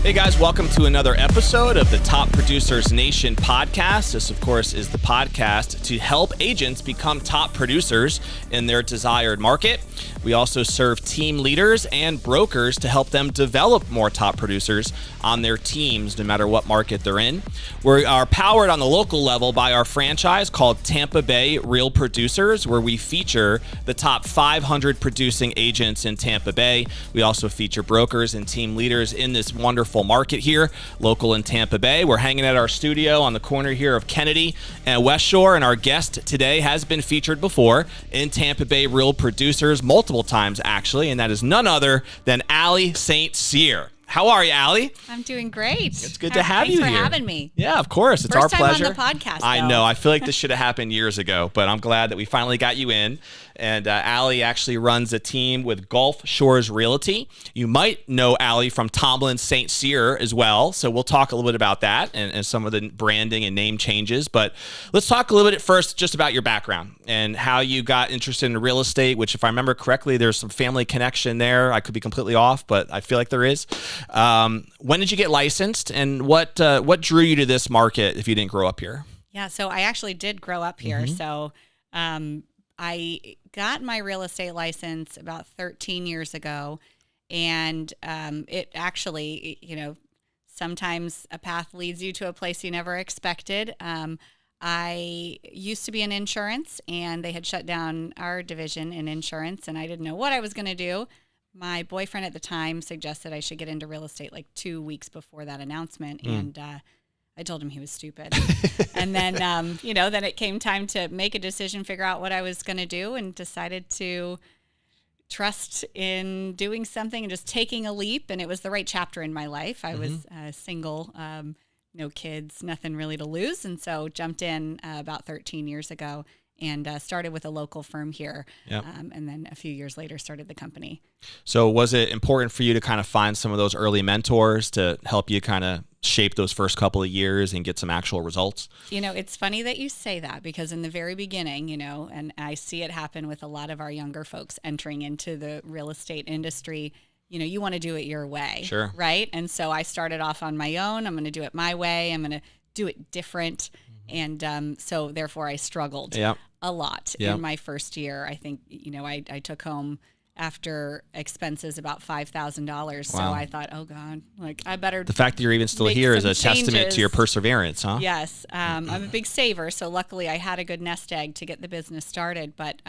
Hey guys, welcome to another episode of the Top Producers Nation podcast. This, of course, is the podcast to help agents become top producers in their desired market. We also serve team leaders and brokers to help them develop more top producers on their teams, no matter what market they're in. We are powered on the local level by our franchise called Tampa Bay Real Producers, where we feature the top 500 producing agents in Tampa Bay. We also feature brokers and team leaders in this wonderful market here, local in Tampa Bay. We're hanging at our studio on the corner here of Kennedy and West Shore, and our guest today has been featured before in Tampa Bay Real Producers multiple times, actually, and that is none other than Ali St Cyr. How are you, Ali? I'm doing great. It's good to have you here. Thanks for having me. Yeah, of course. It's our pleasure. First time on the podcast, I though. know. I feel like this should have happened years ago, but I'm glad that we finally got you in. And Ali actually runs a team with Gulf Shores Realty. You might know Ali from Ali St Cyr as well, so we'll talk a little bit about that and some of the branding and name changes. But let's talk a little bit first just about your background and how you got interested in real estate, which, if I remember correctly, there's some family connection there. I could be completely off, but I feel like there is. When did you get licensed, and what drew you to this market if you didn't grow up here? Yeah, so I actually did grow up here. So I got my real estate license about 13 years ago, and it actually, sometimes a path leads you to a place you never expected. I used to be in insurance, and they had shut down our division in insurance, and I didn't know what I was going to do. My boyfriend at the time suggested I should get into real estate like 2 weeks before that announcement, and I told him he was stupid. And then, then it came time to make a decision, figure out what I was going to do, and decided to trust in doing something and just taking a leap. And it was the right chapter in my life. I was single, no kids, nothing really to lose. And so jumped in about 13 years ago and started with a local firm here. Yep. And then a few years later started the company. So was it important for you to kind of find some of those early mentors to help you kind of shape those first couple of years and get some actual results? It's funny that you say that, because in the very beginning, and I see it happen with a lot of our younger folks entering into the real estate industry, you want to do it your way. Sure. Right? And so I started off on my own. I'm going to do it my way. I'm going to do it different. And so therefore I struggled a lot in my first year. I think, I took home after expenses about $5,000. So I thought, oh God, I better. The fact that you're even still here is a testament to your perseverance, huh? Yes. I'm a big saver. So luckily I had a good nest egg to get the business started. But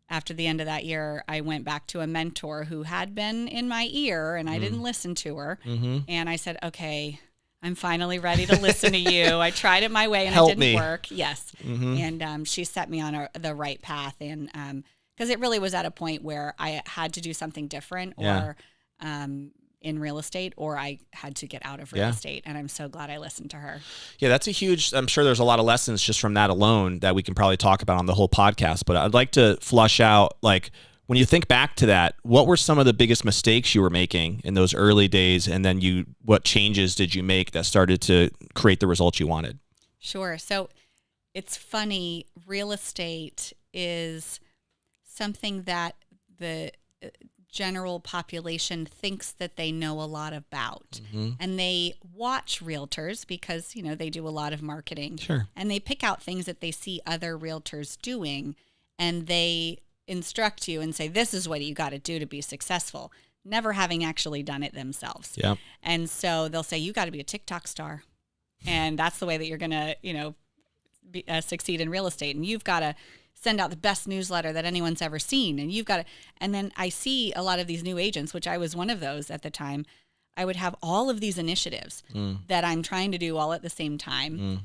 after the end of that year, I went back to a mentor who had been in my ear, and I didn't listen to her. And I said, okay, I'm finally ready to listen to you. I tried it my way and it didn't work. Yes. And she set me on the right path. And because it really was at a point where I had to do something different or in real estate, or I had to get out of real estate. And I'm so glad I listened to her. Yeah, that's a huge, I'm sure there's a lot of lessons just from that alone that we can probably talk about on the whole podcast. But I'd like to flush out, when you think back to that, what were some of the biggest mistakes you were making in those early days? And then what changes did you make that started to create the results you wanted? Sure. So it's funny, real estate is something that the general population thinks that they know a lot about. And they watch realtors because, they do a lot of marketing. Sure. And they pick out things that they see other realtors doing, and they instruct you and say, this is what you got to do to be successful, never having actually done it themselves. Yeah. And so they'll say, you got to be a TikTok star. And that's the way that you're going to, succeed in real estate. And you've got to send out the best newsletter that anyone's ever seen. And you've got to, and then I see a lot of these new agents, which I was one of those at the time. I would have all of these initiatives that I'm trying to do all at the same time.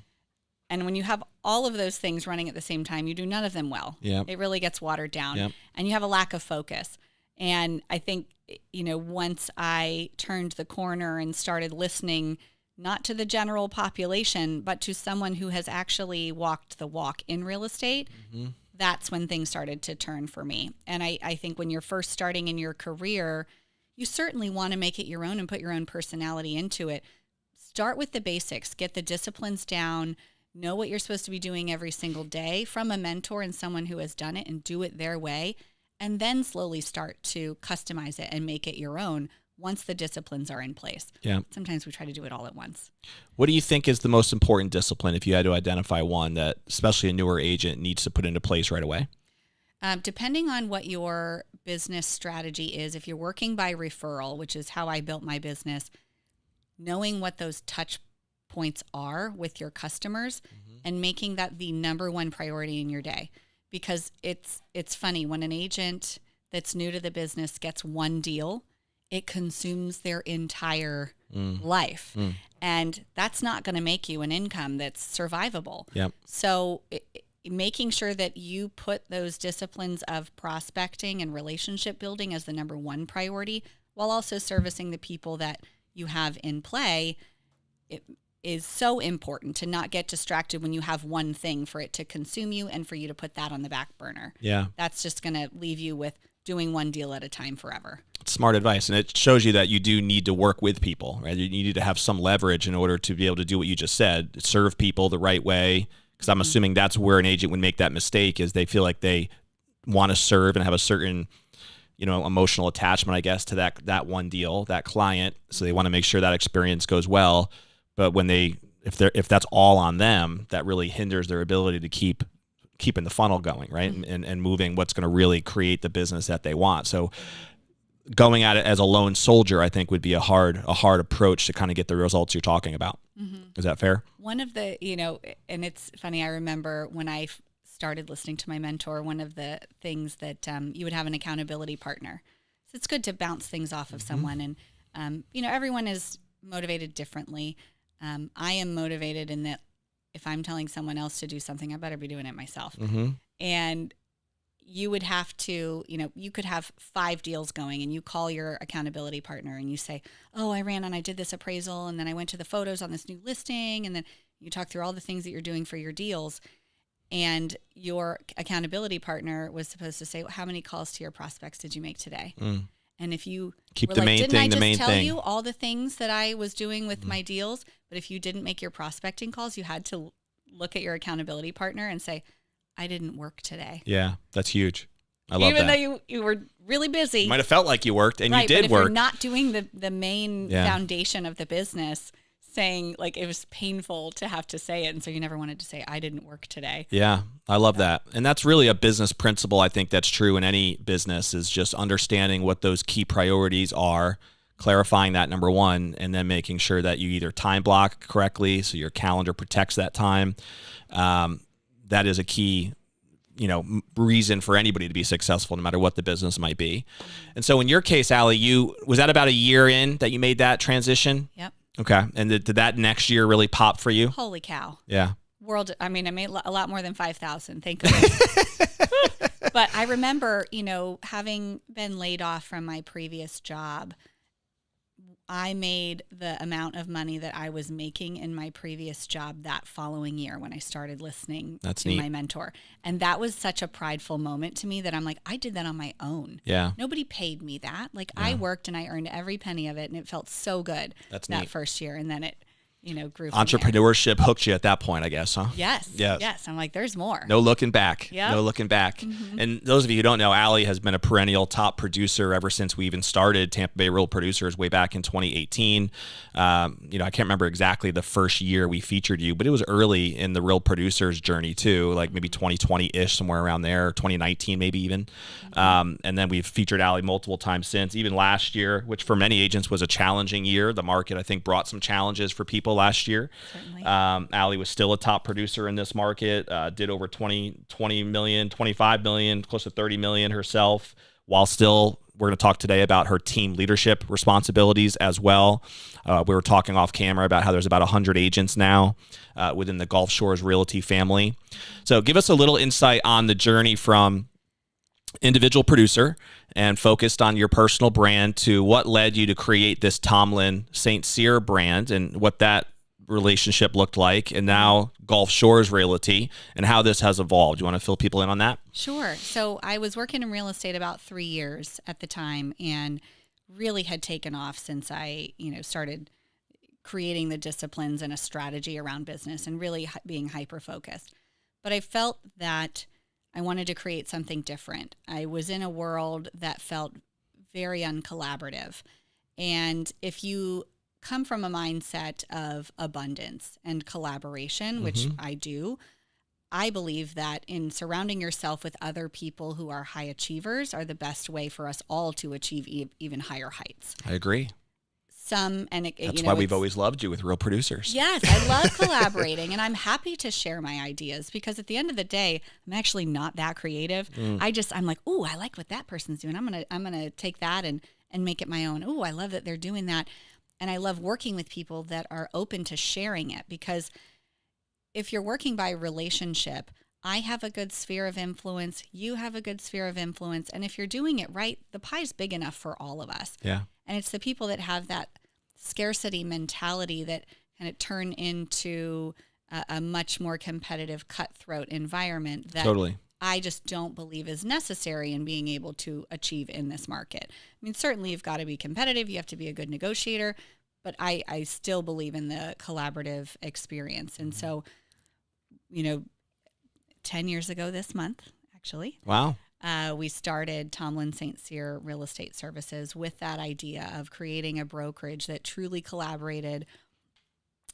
And when you have all of those things running at the same time, you do none of them well. Yep. It really gets watered down. Yep. And you have a lack of focus. And I think, once I turned the corner and started listening, not to the general population, but to someone who has actually walked the walk in real estate, that's when things started to turn for me. And I think when you're first starting in your career, you certainly want to make it your own and put your own personality into it. Start with the basics, get the disciplines down, know what you're supposed to be doing every single day from a mentor and someone who has done it, and do it their way. And then slowly start to customize it and make it your own once the disciplines are in place. Yeah. Sometimes we try to do it all at once. What do you think is the most important discipline, if you had to identify one that especially a newer agent needs to put into place right away? Depending on what your business strategy is, if you're working by referral, which is how I built my business, knowing what those touch points are with your customers and making that the number one priority in your day. Because it's funny, when an agent that's new to the business gets one deal, it consumes their entire life. And that's not going to make you an income that's survivable. Yep. So making sure that you put those disciplines of prospecting and relationship building as the number one priority, while also servicing the people that you have in play, it is so important to not get distracted when you have one thing, for it to consume you and for you to put that on the back burner. Yeah. That's just going to leave you with doing one deal at a time forever. Smart advice. And it shows you that you do need to work with people, right? You need to have some leverage in order to be able to do what you just said, serve people the right way. Because I'm assuming that's where an agent would make that mistake, is they feel like they want to serve and have a certain, emotional attachment, I guess, to that one deal, that client. So they want to make sure that experience goes well. But when if that's all on them, that really hinders their ability to keeping the funnel going, right? And moving what's going to really create the business that they want. So going at it as a lone soldier, I think, would be a hard approach to kind of get the results you're talking about. Is that fair? One of the, and it's funny, I remember when I started listening to my mentor, one of the things that you would have an accountability partner. So it's good to bounce things off of someone. And, everyone is motivated differently. I am motivated in that if I'm telling someone else to do something, I better be doing it myself. And you would have to, you could have 5 deals going, and you call your accountability partner and you say, oh, I ran and I did this appraisal, and then I went to the photos on this new listing, and then you talk through all the things that you're doing for your deals. And your accountability partner was supposed to say, how many calls to your prospects did you make today? And if you keep were the like, main didn't thing, I the just main tell thing. you all the things that I was doing with my deals? But if you didn't make your prospecting calls, you had to look at your accountability partner and say, I didn't work today. Yeah, that's huge. I love Even that. though you were really busy. You might have felt like you worked, and right, you did but if work. you're not doing the main foundation of the business, saying, like, it was painful to have to say it, and so you never wanted to say, I didn't work today. Yeah, I love that. And that's really a business principle. I think that's true in any business, is just understanding what those key priorities are, clarifying that, number one, and then making sure that you either time block correctly so your calendar protects that time. That is a key reason for anybody to be successful, no matter what the business might be. And so in your case, Ali, was that about a year in that you made that transition? Yep. Okay. And did that next year really pop for you? Holy cow. Yeah. I made a lot more than 5,000, thank goodness. But I remember, having been laid off from my previous job, I made the amount of money that I was making in my previous job that following year when I started listening That's to neat. my mentor. And that was such a prideful moment to me that I'm like, I did that on my own. Yeah. Nobody paid me that. Like, I worked and I earned every penny of it, and it felt so good That's that neat. first year. And then it, grew from there. Entrepreneurship hooked you at that point, I guess, huh? Yes. I'm like, there's more. No looking back. Yep. No looking back. And those of you who don't know, Ali has been a perennial top producer ever since we even started Tampa Bay Real Producers way back in 2018. I can't remember exactly the first year we featured you, but it was early in the Real Producers journey too, like maybe 2020-ish, somewhere around there, 2019 maybe even. And then we've featured Ali multiple times since, even last year, which for many agents was a challenging year. The market, I think, brought some challenges for people last year. Certainly. Ali was still a top producer in this market, did over 20 million, 25 million, close to 30 million herself, while still, we're going to talk today about her team leadership responsibilities as well. We were talking off camera about how there's about 100 agents now within the Gulf Shores Realty family. So give us a little insight on the journey from individual producer and focused on your personal brand to what led you to create this Ali St Cyr brand, and what that relationship looked like, and now Gulf Shores Realty, and how this has evolved. You want to fill people in on that? Sure. So I was working in real estate about 3 years at the time, and really had taken off since I, started creating the disciplines and a strategy around business and really being hyper-focused. But I felt that I wanted to create something different. I was in a world that felt very uncollaborative. And if you come from a mindset of abundance and collaboration, which I do, I believe that in surrounding yourself with other people who are high achievers are the best way for us all to achieve even higher heights. I agree. That's why we've always loved you with Real Producers. Yes, I love collaborating, and I'm happy to share my ideas because at the end of the day, I'm actually not that creative. I'm like, ooh, I like what that person's doing. I'm gonna take that and make it my own. Ooh, I love that they're doing that, and I love working with people that are open to sharing it because if you're working by relationship, I have a good sphere of influence. You have a good sphere of influence, and if you're doing it right, the pie's big enough for all of us. Yeah, and it's the people that have that scarcity mentality that kind of turn into a much more competitive, cutthroat environment that totally. I just don't believe is necessary in being able to achieve in this market. I mean, certainly you've got to be competitive. You have to be a good negotiator, but I still believe in the collaborative experience. And so, 10 years ago this month, actually. Wow. We started Ali St Cyr Real Estate Services with that idea of creating a brokerage that truly collaborated.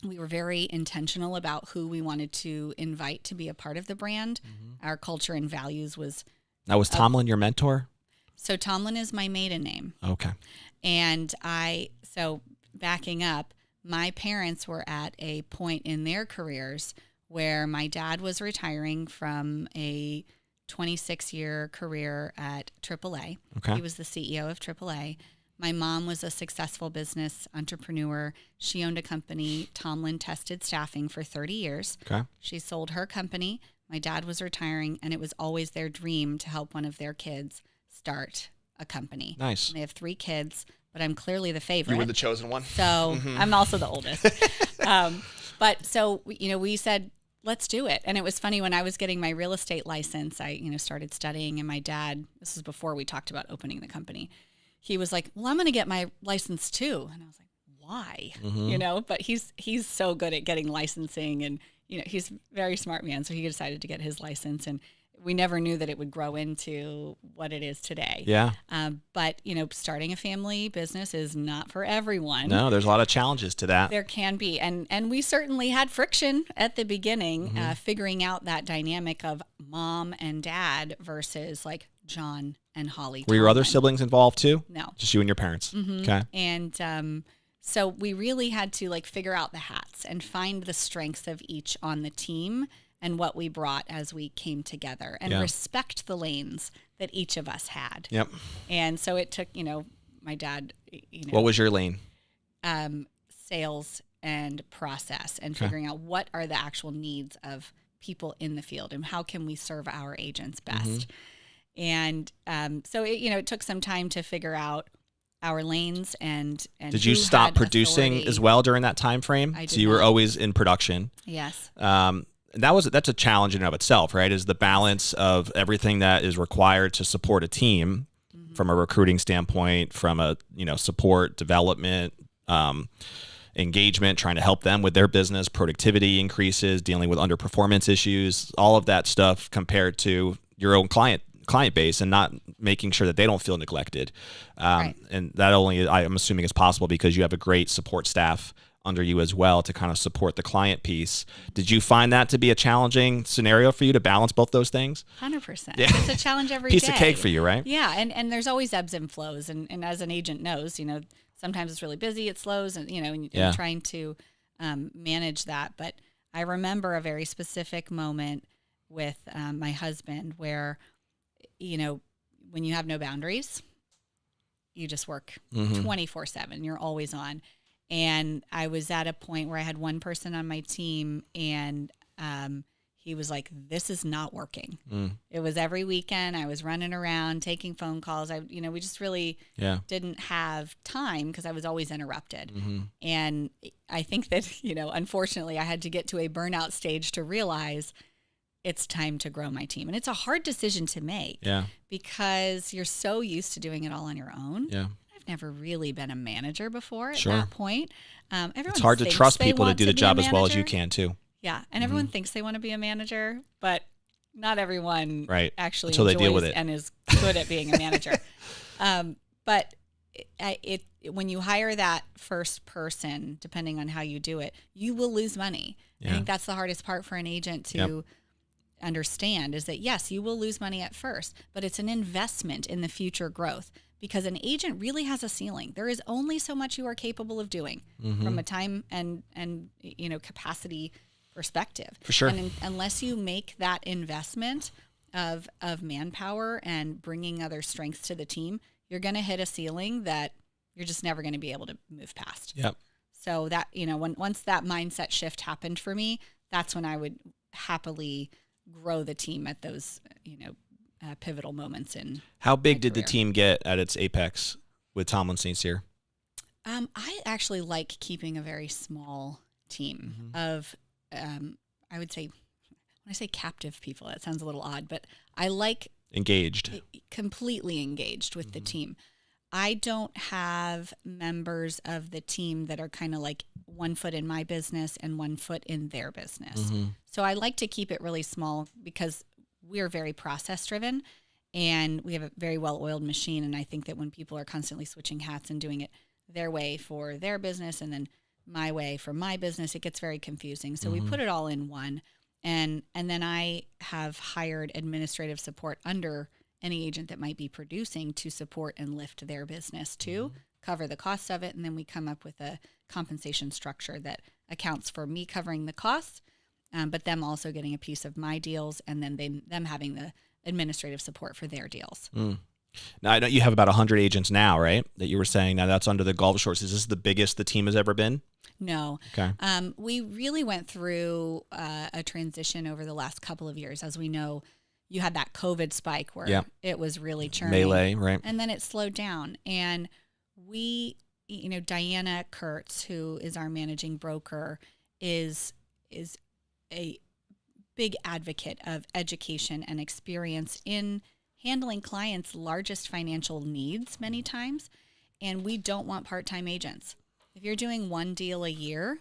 We were very intentional about who we wanted to invite to be a part of the brand. Our culture and values was... Now, was Tomlin your mentor? So Tomlin is my maiden name. Okay. And so backing up, my parents were at a point in their careers where my dad was retiring from a 26-year career at AAA. Okay. He was the CEO of AAA. My mom was a successful business entrepreneur. She owned a company, Tomlin Tested Staffing, for 30 years. Okay. She sold her company. My dad was retiring, and it was always their dream to help one of their kids start a company. Nice. And they have 3 kids, but I'm clearly the favorite. You were the chosen one. So I'm also the oldest. But so, we said, let's do it. And it was funny when I was getting my real estate license, I, started studying, and my dad, this was before we talked about opening the company. He was like, well, I'm going to get my license too. And I was like, why? But he's so good at getting licensing, and, he's a very smart man. So he decided to get his license, and we never knew that it would grow into what it is today. Yeah. But, starting a family business is not for everyone. No, there's a lot of challenges to that. There can be. And we certainly had friction at the beginning, figuring out that dynamic of mom and dad versus like John and Holly. Were your other siblings involved too? No. Just you and your parents? Okay. And so we really had to figure out the hats and find the strengths of each on the team and what we brought as we came together, and respect the lanes that each of us had. Yep. And so it took, my dad, What was your lane? Sales and process, and figuring out what are the actual needs of people in the field and how can we serve our agents best. And so it took some time to figure out our lanes and did you stop producing as well during that time frame? So you were always in production. Yes. That's a challenge in and of itself, right? Is the balance of everything that is required to support a team from a recruiting standpoint, from a support, development, engagement, trying to help them with their business, productivity increases, dealing with underperformance issues, all of that stuff compared to your own client base, and not making sure that they don't feel neglected. Right. And that only, I'm assuming, is possible because you have a great support staff under you as well to kind of support the client piece. Did you find that to be a challenging scenario for you to balance both those things? 100%. Yeah. It's a challenge every day. Piece of cake for you, right? Yeah. And there's always ebbs and flows. And as an agent knows, sometimes it's really busy, it slows, and, and you're trying to manage that. But I remember a very specific moment with my husband where, when you have no boundaries, you just work 24/7. You're always on. And I was at a point where I had one person on my team, and he was like, this is not working. It was every weekend. I was running around, taking phone calls. We just really didn't have time because I was always interrupted. And I think that, unfortunately, I had to get to a burnout stage to realize it's time to grow my team. And it's a hard decision to make because you're so used to doing it all on your own. Yeah. Never really been a manager before at Sure. that point. It's hard to trust people to do the job as well as you can too. Yeah, and everyone thinks they want to be a manager, but not everyone actually Until enjoys they deal with it and is good at being a manager. But when you hire that first person, depending on how you do it, you will lose money. I think that's the hardest part for an agent to understand, is that yes, you will lose money at first, but it's an investment in the future growth, because an agent really has a ceiling. There is only so much you are capable of doing from a time and capacity perspective. For sure. And unless you make that investment of manpower and bringing other strengths to the team, you're going to hit a ceiling that you're just never going to be able to move past. Yep. So that, once that mindset shift happened for me, that's when I would happily grow the team at those, pivotal moments in How big did career. the team get at its apex with Tomlin St Cyr? I actually like keeping a very small team of, I would say, when I say captive people, that sounds a little odd, but I like Engaged. completely engaged with the team. I don't have members of the team that are kind of like one foot in my business and one foot in their business. So I like to keep it really small, because we're very process driven and we have a very well-oiled machine. And I think that when people are constantly switching hats and doing it their way for their business and then my way for my business, it gets very confusing. So we put it all in one. And then I have hired administrative support under any agent that might be producing to support and lift their business to cover the cost of it. And then we come up with a compensation structure that accounts for me covering the costs, but them also getting a piece of my deals, and then them having the administrative support for their deals. Now, I know you have about 100 agents now, right? That you were saying. Now, that's under the Gulf Shores. Is this the biggest the team has ever been? No. Okay. We really went through a transition over the last couple of years. As we know, you had that COVID spike where it was really churning. Melee, right? And then it slowed down. And we, Diana Kurtz, who is our managing broker, is a big advocate of education and experience in handling clients' largest financial needs many times. And we don't want part-time agents. If you're doing one deal a year,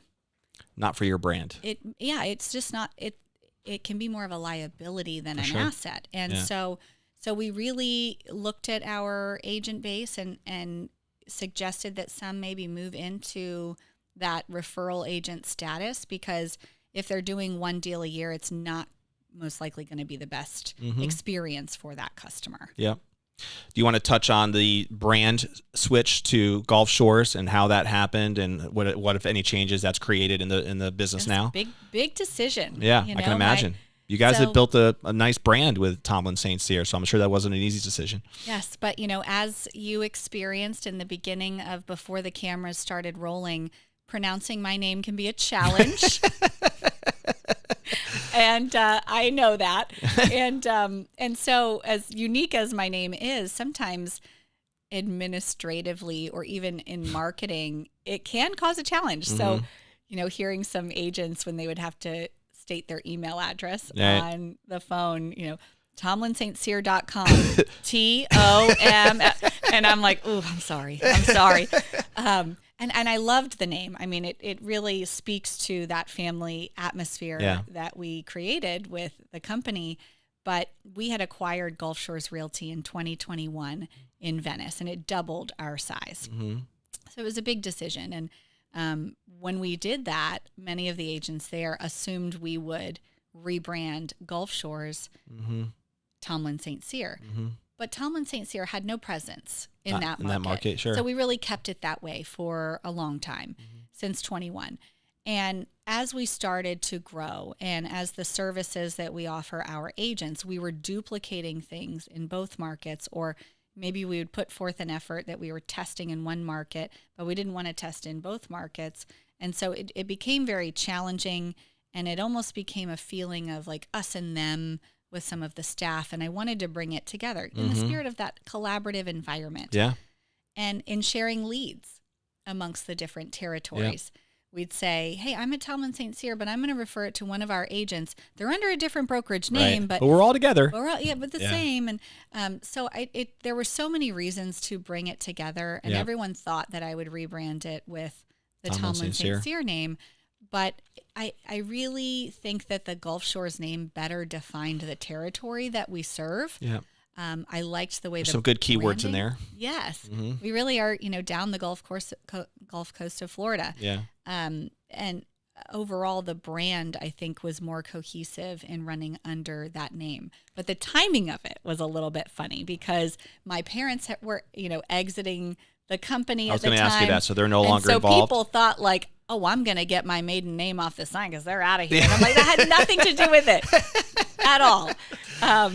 not for your brand. It's just not, it can be more of a liability than an asset. And so we really looked at our agent base and suggested that some maybe move into that referral agent status, because if they're doing one deal a year, it's not most likely going to be the best experience for that customer. Yeah. Do you want to touch on the brand switch to Gulf Shores and how that happened, and what if any changes that's created in the business now? Big decision. Yeah, I can imagine. You guys had built a nice brand with Tomlin St Cyr, so I'm sure that wasn't an easy decision. Yes, but as you experienced in the beginning of before the cameras started rolling, pronouncing my name can be a challenge. And I know that. And so as unique as my name is, sometimes administratively or even in marketing, it can cause a challenge. So, hearing some agents when they would have to state their email address on the phone, TomlinStCyr.com, T-O-M, and I'm like, ooh, I'm sorry. And I loved the name. I mean, it really speaks to that family atmosphere that we created with the company. But we had acquired Gulf Shores Realty in 2021 in Venice, and it doubled our size. So it was a big decision. And when we did that, many of the agents there assumed we would rebrand Gulf Shores Tomlin St Cyr. But Tomlin St Cyr had no presence in that market. Sure. So we really kept it that way for a long time, since 21. And as we started to grow, and as the services that we offer our agents, we were duplicating things in both markets, or maybe we would put forth an effort that we were testing in one market, but we didn't want to test in both markets. And so it became very challenging, and it almost became a feeling of like us and them with some of the staff. And I wanted to bring it together in the spirit of that collaborative environment. Yeah. And in sharing leads amongst the different territories. We'd say, hey, I'm at Tomlin St Cyr, but I'm going to refer it to one of our agents. They're under a different brokerage name, but we're all together. But the same. And so there were so many reasons to bring it together, and everyone thought that I would rebrand it with the Tomlin St Cyr name. But I really think that the Gulf Shores name better defined the territory that we serve. Yeah. I liked the way There's some good keywords in there. Yes, we really are. Down the Gulf Coast of Florida. Yeah. And overall, the brand I think was more cohesive in running under that name. But the timing of it was a little bit funny because my parents were exiting the company at the time. I was going to ask you that, so they're no longer so involved. People thought like, oh, I'm going to get my maiden name off the sign because they're out of here. And I'm like, that had nothing to do with it at all.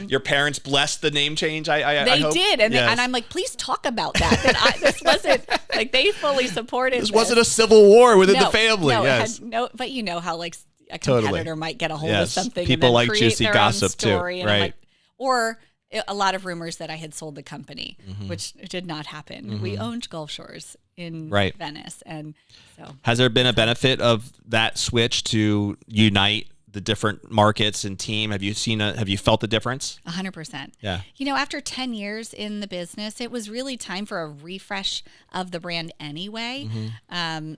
Your parents blessed the name change. I they hope. did, and, Yes. and I'm like, please talk about that. This wasn't like they fully supported. This wasn't a civil war within the No, family. No, yes, but you know how like a Totally. competitor might get a hold Yes. of something. People and then like create juicy their gossip own too, story, and I'm right. like, or a lot of rumors that I had sold the company, which did not happen. We owned Gulf Shores in Venice, and so has there been a benefit of that switch to unite the different markets and team? Have you felt the difference? 100%. Yeah. After 10 years in the business, it was really time for a refresh of the brand anyway.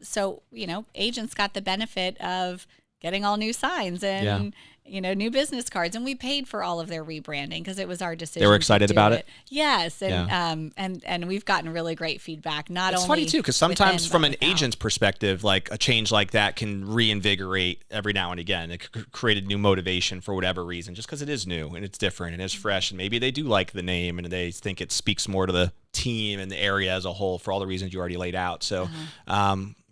So, agents got the benefit of getting all new signs and, new business cards. And we paid for all of their rebranding because it was our decision. They were excited about it? Yes. And, and we've gotten really great feedback. It's funny too, because sometimes from an agent's perspective, like a change like that can reinvigorate every now and again. It could create a new motivation for whatever reason, just because it is new and it's different and it's fresh. And maybe they do like the name and they think it speaks more to the team and the area as a whole for all the reasons you already laid out. So,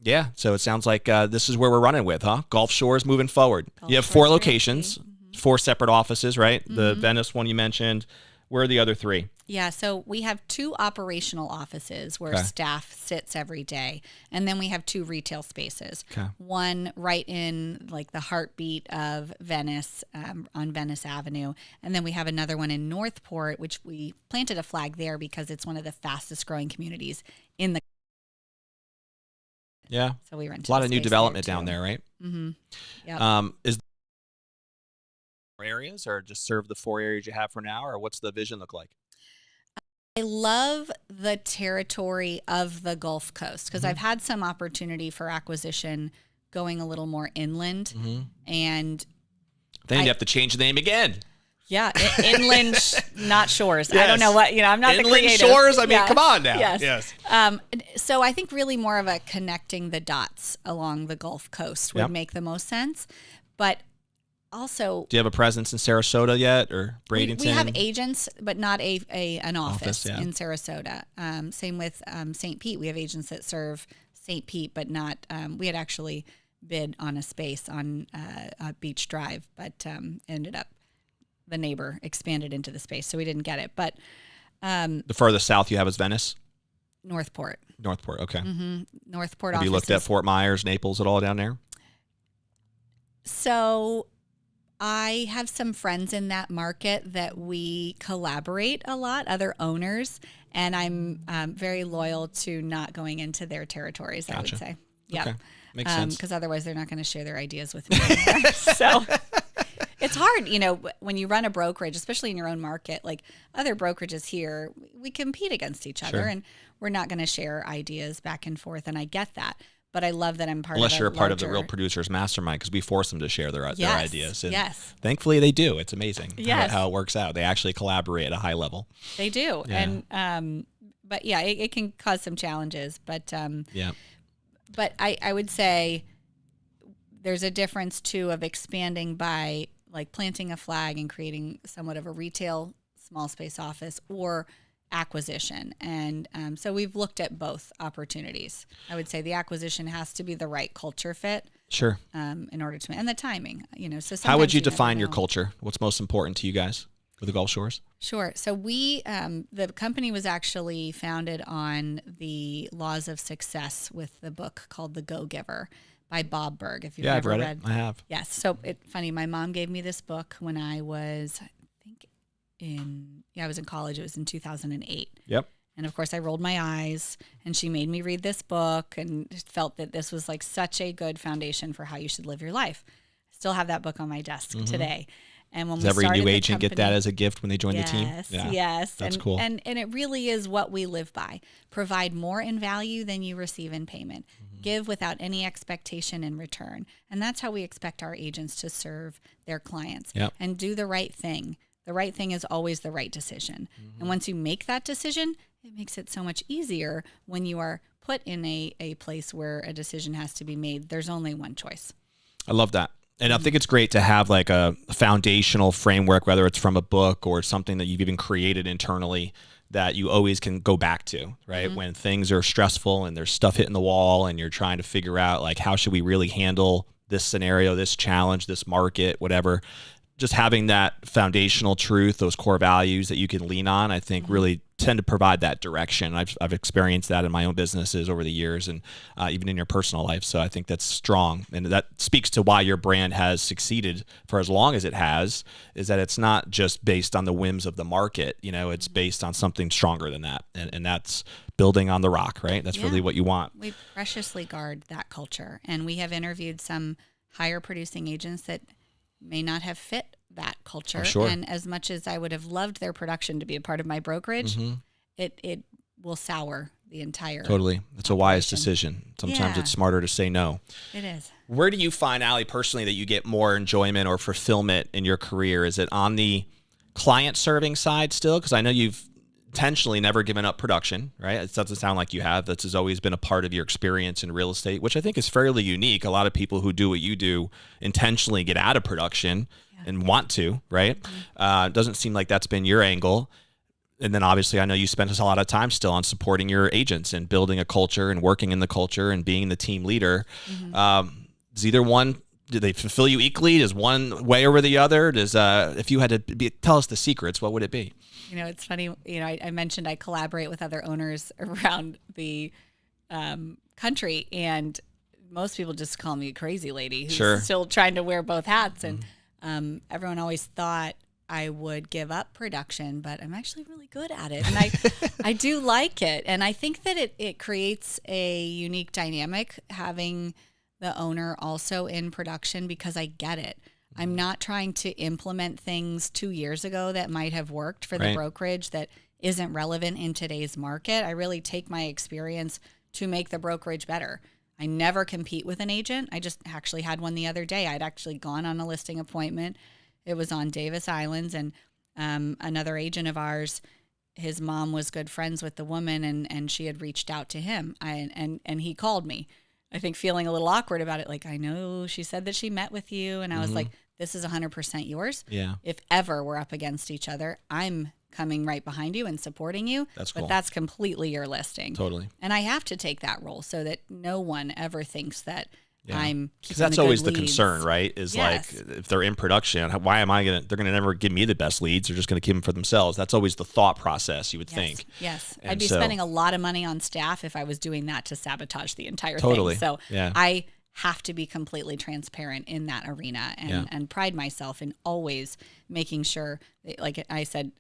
yeah, so it sounds like this is where we're running with, huh? Gulf Shores moving forward. You have 4 locations, 4 separate offices, right? The Venice one you mentioned. Where are the other 3? Yeah, so we have 2 operational offices where staff sits every day. And then we have 2 retail spaces. One right in like the heartbeat of Venice on Venice Avenue. And then we have another one in Northport, which we planted a flag there because it's one of the fastest growing communities in the Yeah. So we rent a lot of new development down there, right? Yeah. Is there areas or just serve the 4 areas you have for now, or what's the vision look like? I love the territory of the Gulf Coast because I've had some opportunity for acquisition going a little more inland. And then you have to change the name again. Yeah, inland, not shores. Yes. I don't know what, I'm not inland the creative. shores? I mean, come on now. Yes. So I think really more of a connecting the dots along the Gulf Coast would make the most sense. But also, do you have a presence in Sarasota yet or Bradenton? We have agents, but not an office yeah. in Sarasota. Same with St. Pete. We have agents that serve St. Pete, but not. We had actually bid on a space on Beach Drive, but ended up the neighbor expanded into the space, so we didn't get it. But the furthest south you have is Venice? Northport. Okay. Northport. Have you looked at Fort Myers, Naples at all down there? So I have some friends in that market that we collaborate a lot, other owners, and I'm very loyal to not going into their territories, I would say. Yeah. Okay. Makes sense. Because otherwise they're not going to share their ideas with me anymore. So it's hard, when you run a brokerage, especially in your own market, like other brokerages here, we compete against each other and we're not going to share ideas back and forth. And I get that. But I love that I'm part Unless of you're a part larger... of the Real Producers Mastermind, because we force them to share their ideas. And yes. Thankfully, they do. It's amazing yes. how it works out. They actually collaborate at a high level. They do. Yeah. And, but yeah, it can cause some challenges. But, yeah. But I would say there's a difference, too, of expanding by like planting a flag and creating somewhat of a retail small space office or acquisition. And so we've looked at both opportunities. I would say the acquisition has to be the right culture fit. Sure. In order to, and the timing, so how would you define your culture? What's most important to you guys with the Gulf Shores? Sure. So we, the company was actually founded on the laws of success with the book called The Go-Giver by Bob Berg. If you've I've ever read it. I have. Yes. So funny. My mom gave me this book when I was, I was in college. It was in 2008. Yep. And of course I rolled my eyes and she made me read this book and felt that this was like such a good foundation for how you should live your life. I still have that book on my desk today. And when Does every new agent get that as a gift when they join the team? Yes. That's cool. And it really is what we live by. Provide more in value than you receive in payment. Give without any expectation in return. And that's how we expect our agents to serve their clients. Yep. And do the right thing The right thing is always the right decision. And once you make that decision, it makes it so much easier when you are put in a place where a decision has to be made. There's only one choice. I love that. And I think it's great to have like a foundational framework, whether it's from a book or something that you've even created internally, that you always can go back to, right? When things are stressful and there's stuff hitting the wall and you're trying to figure out like, how should we really handle this scenario, this challenge, this market, whatever. Just having that foundational truth, those core values that you can lean on, I think really tend to provide that direction. I've experienced that in my own businesses over the years, and even in your personal life. So I think that's strong. And that speaks to why your brand has succeeded for as long as it has, is that it's not just based on the whims of the market. You know, it's based on something stronger than that. And that's building on the rock, right? That's really what you want. We preciously guard that culture. And we have interviewed some higher producing agents that may not have fit that culture. Sure. And as much as I would have loved their production to be a part of my brokerage, it will sour the entire Totally. It's a wise operation. decision. Sometimes it's smarter to say no. It is. Where do you find, Ali, personally, that you get more enjoyment or fulfillment in your career? Is it on the client serving side still? Because I know you've intentionally never given up production, right? It doesn't sound like you have. That's has always been a part of your experience in real estate, which I think is fairly unique. A lot of people who do what you do intentionally get out of production and want to, right? It doesn't seem like that's been your angle. And then obviously I know you spent a lot of time still on supporting your agents and building a culture and working in the culture and being the team leader. Does either one, do they fulfill you equally? Does one weigh over the other? Does if you had to tell us the secrets, what would it be? You know, it's funny, you know, I mentioned I collaborate with other owners around the country, and most people just call me a crazy lady who's still trying to wear both hats. And everyone always thought I would give up production, but I'm actually really good at it. And I do like it. And I think that it creates a unique dynamic having the owner also in production, because I get it. I'm not trying to implement things 2 years ago that might have worked for the brokerage that isn't relevant in today's market. I really take my experience to make the brokerage better. I never compete with an agent. I just actually had one the other day. I'd actually gone on a listing appointment. It was on Davis Islands, and another agent of ours, his mom was good friends with the woman, and she had reached out to him, and he called me. I think feeling a little awkward about it. Like, I know she said that she met with you. And I was like, this is 100% yours. Yeah. If ever we're up against each other, I'm coming right behind you and supporting you. That's cool. But that's completely your listing. Totally. And I have to take that role so that no one ever thinks that I'm keeping that's the always good the leads. concern, right? Is Yes. like, if they're in production, why am I they're going to never give me the best leads. They're just going to keep them for themselves. That's always the thought process, you would think. Yes. And I'd be spending a lot of money on staff if I was doing that to sabotage the entire thing. So I have to be completely transparent in that arena and pride myself in always making sure, like I said,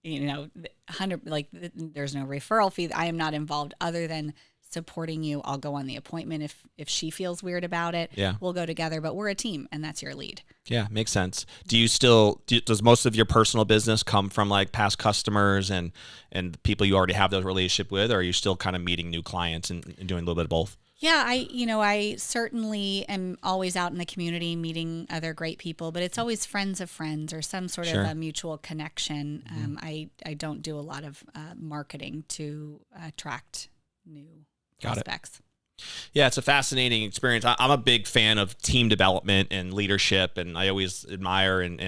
you know, 100, like there's no referral fee. I am not involved other than supporting you. I'll go on the appointment if she feels weird about it. We'll go together, but we're a team, and that's your lead. Yeah, makes sense. Do you does most of your personal business come from like past customers and people you already have those relationship with, or are you still kind of meeting new clients and doing a little bit of both? Yeah, I certainly am always out in the community meeting other great people, but it's always friends of friends or some sort of a mutual connection. I don't do a lot of marketing to attract new prospects. Yeah, it's a fascinating experience. I'm a big fan of team development and leadership, and I always admire and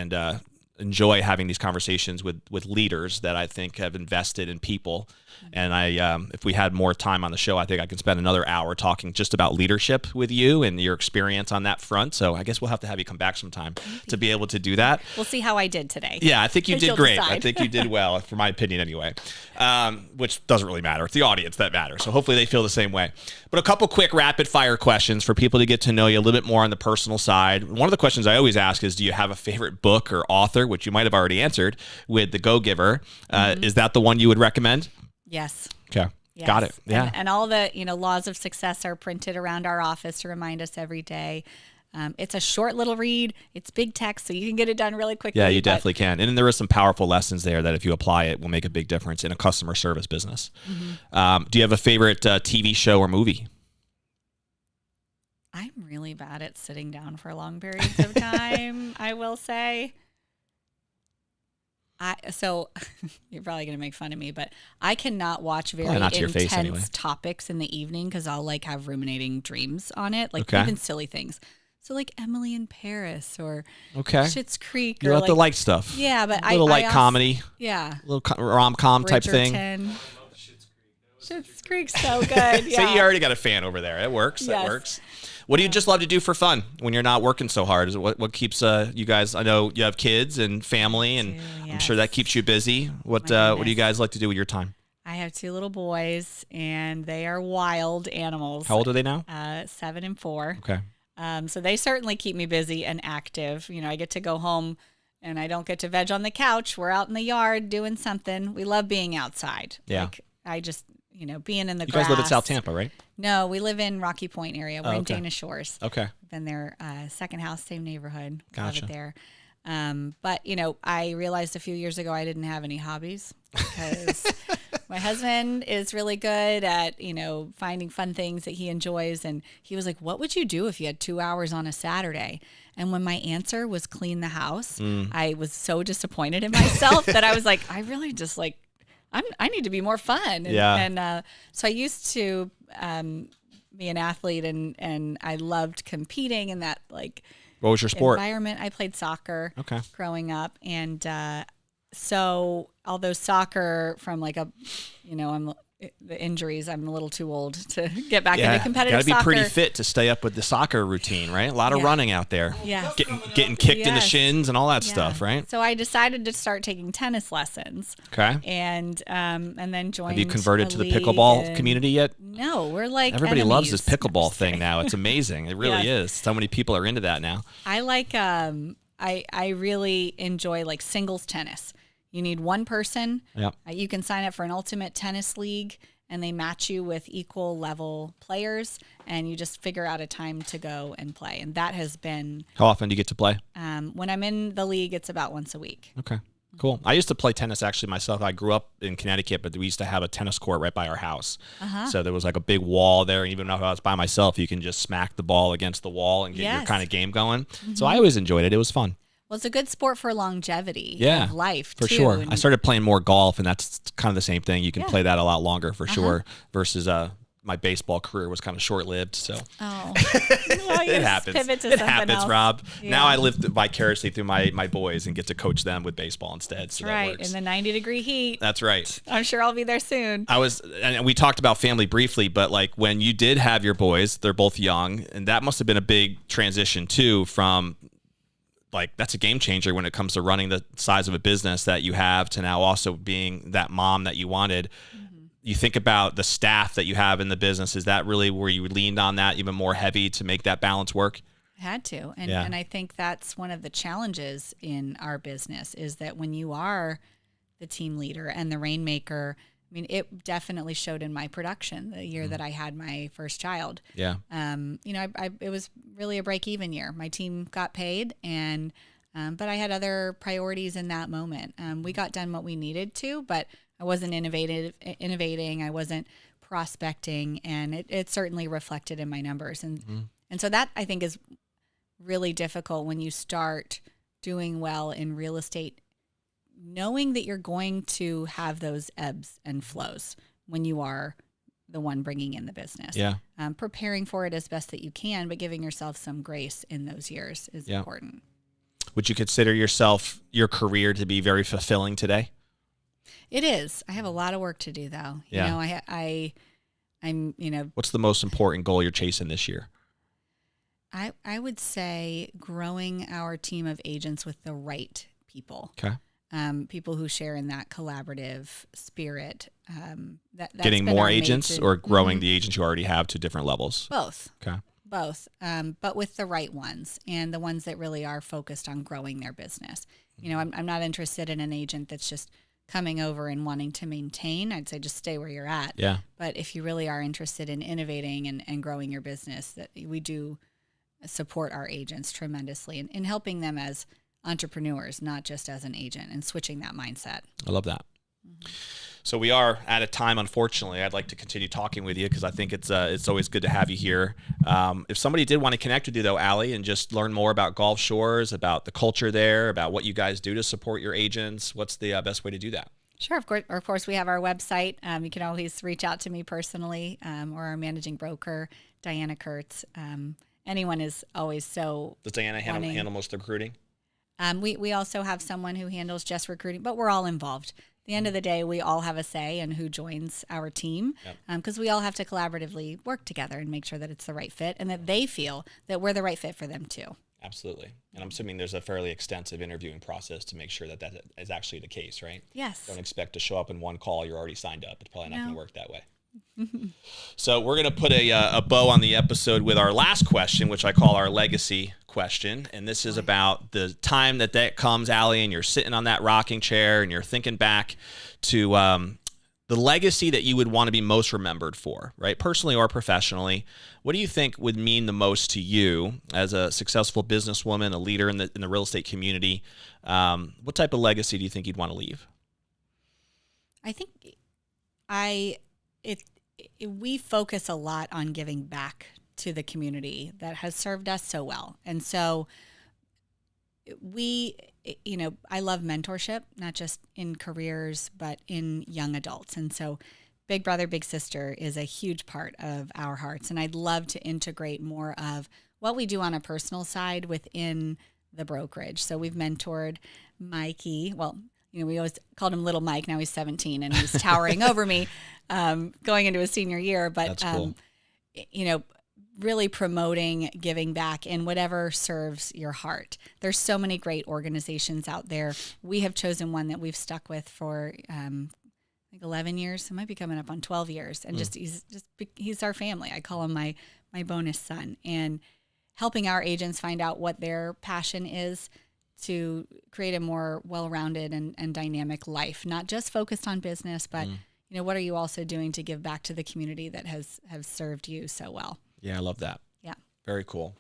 enjoy having these conversations with leaders that I think have invested in people. And if we had more time on the show, I think I could spend another hour talking just about leadership with you and your experience on that front. So I guess we'll have to have you come back sometime to be able to do that. We'll see how I did today. Yeah, I think you did great. Decide. I think you did well, for my opinion anyway, which doesn't really matter. It's the audience that matters. So hopefully they feel the same way. But a couple quick rapid fire questions for people to get to know you a little bit more on the personal side. One of the questions I always ask is, do you have a favorite book or author, which you might have already answered with The Go-Giver? Is that the one you would recommend? Yes. Okay. Yes. Got it. Yeah. And all the, laws of success are printed around our office to remind us every day. It's a short little read. It's big text, so you can get it done really quickly. Yeah, you definitely can. And then there are some powerful lessons there that if you apply it will make a big difference in a customer service business. Do you have a favorite TV show or movie? I'm really bad at sitting down for long periods of time, I will say. So you're probably going to make fun of me, but I cannot watch very Probably not to your intense face anyway. topics in the evening because I'll like have ruminating dreams on it, like Okay. even silly things. So like Emily in Paris or Okay. Schitt's Creek. You or like like, the light stuff. Yeah, but A little light also, comedy. Yeah. A little rom-com type thing. Schitt's Creek's so good. Yeah. So you already got a fan over there. It works. Yes. That works. What do you just love to do for fun when you're not working so hard? Is it what keeps you guys? I know you have kids and family, and I'm sure that keeps you busy. What do you guys like to do with your time? I have 2 little boys, and they are wild animals. How old are they now? 7 and 4. Okay. So they certainly keep me busy and active. You know, I get to go home, and I don't get to veg on the couch. We're out in the yard doing something. We love being outside. Yeah. Like, I just, being in the You grass. guys live in South Tampa, right? No, we live in Rocky Point area. We're in Dana Shores. Okay. Been there, second house, same neighborhood. Gotcha. Love it there. But, I realized a few years ago I didn't have any hobbies because my husband is really good at, finding fun things that he enjoys. And he was like, what would you do if you had 2 hours on a Saturday? And when my answer was clean the house, I was so disappointed in myself that I was like, I really just like, I need to be more fun. And so I used to be an athlete and I loved competing in that like What was your sport? environment. I played soccer Okay. growing up. And so although soccer from like the injuries, I'm a little too old to get back into competitive soccer. Got to be pretty fit to stay up with the soccer routine, right? A lot of running out there. Yeah. Getting kicked in the shins and all that stuff, right? So I decided to start taking tennis lessons. Okay. And then joined. Have you converted a to the league pickleball community yet? No, we're like Everybody loves this enemies. pickleball thing now. It's amazing. It really is. So many people are into that now. I like I really enjoy like singles tennis. You need one person. Yeah. You can sign up for an ultimate tennis league and they match you with equal level players and you just figure out a time to go and play. And that has been How often do you get to play? when I'm in the league, it's about once a week. Okay. Cool. I used to play tennis actually myself. I grew up in Connecticut, but we used to have a tennis court right by our house. So there was like a big wall there. Even if I was by myself, you can just smack the ball against the wall and get your kind of game going. So I always enjoyed it. It was fun. Well, it's a good sport for longevity of life, for too. sure. And I started playing more golf, and that's kind of the same thing. You can play that a lot longer for sure versus my baseball career was kind of short-lived. So well, it happens. Pivot to It something happens, else. Rob. Yeah. Now I live vicariously through my boys and get to coach them with baseball instead. So right, that works. in the 90-degree heat. That's right. I'm sure I'll be there soon. And we talked about family briefly, but like when you did have your boys, they're both young, and that must have been a big transition too from like that's a game changer when it comes to running the size of a business that you have to now also being that mom that you wanted. You think about the staff that you have in the business. Is that really where you leaned on that even more heavy to make that balance work? I had to. And I think that's one of the challenges in our business is that when you are the team leader and the rainmaker, I mean, it definitely showed in my production the year that I had my first child. Yeah. It was really a break-even year. My team got paid, and but I had other priorities in that moment. We got done what we needed to, but I wasn't innovating. I wasn't prospecting, and it certainly reflected in my numbers. And so that I think is really difficult when you start doing well in real estate, knowing that you're going to have those ebbs and flows when you are the one bringing in the business. Yeah. Preparing for it as best that you can, but giving yourself some grace in those years is important. Would you consider your career to be very fulfilling today? It is. I have a lot of work to do, though. Yeah. I'm. What's the most important goal you're chasing this year? I would say growing our team of agents with the right people. Okay. People who share in that collaborative spirit. That's Getting been more our agents major- or growing the agents you already have to different levels? Both. Okay. Both, but with the right ones and the ones that really are focused on growing their business. I'm not interested in an agent that's just coming over and wanting to maintain. I'd say just stay where you're at. Yeah. But if you really are interested in innovating and growing your business, that we do support our agents tremendously in helping them as entrepreneurs, not just as an agent, and switching that mindset. I love that. So we are out of time, unfortunately. I'd like to continue talking with you because I think it's always good to have you here. If somebody did want to connect with you, though, Ali, and just learn more about Gulf Shores, about the culture there, about what you guys do to support your agents, what's the best way to do that? Sure, of course. Of course, we have our website. You can always reach out to me personally, or our managing broker, Diana Kurtz. Anyone is always so. Does Diana handle most of the recruiting? We also have someone who handles just recruiting, but we're all involved. At the end of the day, we all have a say in who joins our team, because we all have to collaboratively work together and make sure that it's the right fit and that they feel that we're the right fit for them too. Absolutely. And I'm assuming there's a fairly extensive interviewing process to make sure that that is actually the case, right? Yes. Don't expect to show up in one call, you're already signed up. It's probably not going to work that way. So we're going to put a bow on the episode with our last question, which I call our legacy question. And this is about the time that comes, Ali, and you're sitting on that rocking chair and you're thinking back to the legacy that you would want to be most remembered for, right? Personally or professionally. What do you think would mean the most to you as a successful businesswoman, a leader in the real estate community? What type of legacy do you think you'd want to leave? I think we focus a lot on giving back to the community that has served us so well. And so I love mentorship, not just in careers, but in young adults. And so Big Brother, Big Sister is a huge part of our hearts. And I'd love to integrate more of what we do on a personal side within the brokerage. So we've mentored Mikey. Well, we always called him Little Mike. Now he's 17 and he's towering over me, going into his senior year. But, that's cool. Really promoting giving back in whatever serves your heart. There's so many great organizations out there. We have chosen one that we've stuck with for, 11 years. It might be coming up on 12 years. And he's our family. I call him my bonus son. And helping our agents find out what their passion is to create a more well-rounded and dynamic life, not just focused on business, but what are you also doing to give back to the community that has served you so well? Yeah, I love that. Yeah. Very cool.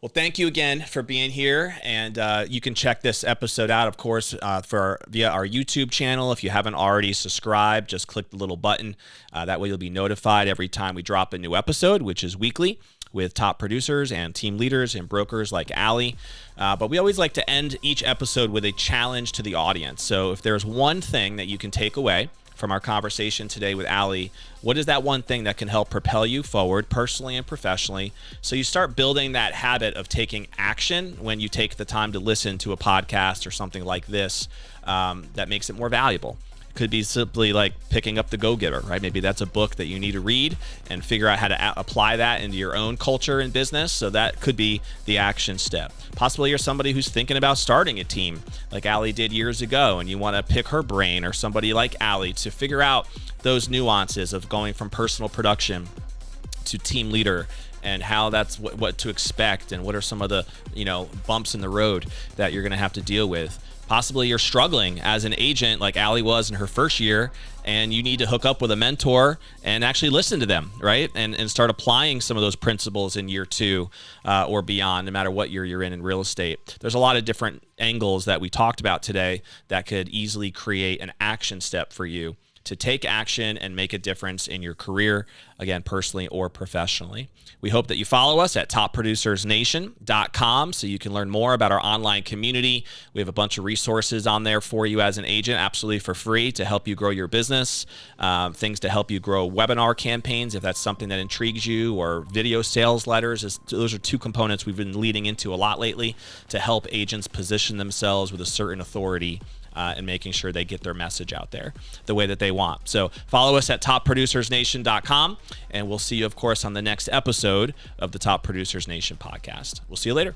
Well, thank you again for being here. And you can check this episode out, of course, via our YouTube channel. If you haven't already subscribed, just click the little button. That way you'll be notified every time we drop a new episode, which is weekly, with top producers and team leaders and brokers like Ali. But we always like to end each episode with a challenge to the audience. So if there's one thing that you can take away from our conversation today with Ali, what is that one thing that can help propel you forward personally and professionally, so you start building that habit of taking action when you take the time to listen to a podcast or something like this, that makes it more valuable? Could be simply like picking up The Go-Getter, right? Maybe that's a book that you need to read and figure out how to apply that into your own culture and business. So that could be the action step. Possibly you're somebody who's thinking about starting a team like Ali did years ago, and you want to pick her brain, or somebody like Ali, to figure out those nuances of going from personal production to team leader, and how that's what to expect, and what are some of the bumps in the road that you're going to have to deal with. Possibly you're struggling as an agent like Ali was in her first year, and you need to hook up with a mentor and actually listen to them, right? And start applying some of those principles in year 2 or beyond, no matter what year you're in real estate. There's a lot of different angles that we talked about today that could easily create an action step for you to take action and make a difference in your career, again, personally or professionally. We hope that you follow us at topproducersnation.com so you can learn more about our online community. We have a bunch of resources on there for you as an agent, absolutely for free, to help you grow your business, things to help you grow webinar campaigns if that's something that intrigues you, or video sales letters. Those are 2 components we've been leading into a lot lately to help agents position themselves with a certain authority and making sure they get their message out there the way that they want. So follow us at topproducersnation.com, and we'll see you, of course, on the next episode of the Top Producers Nation podcast. We'll see you later.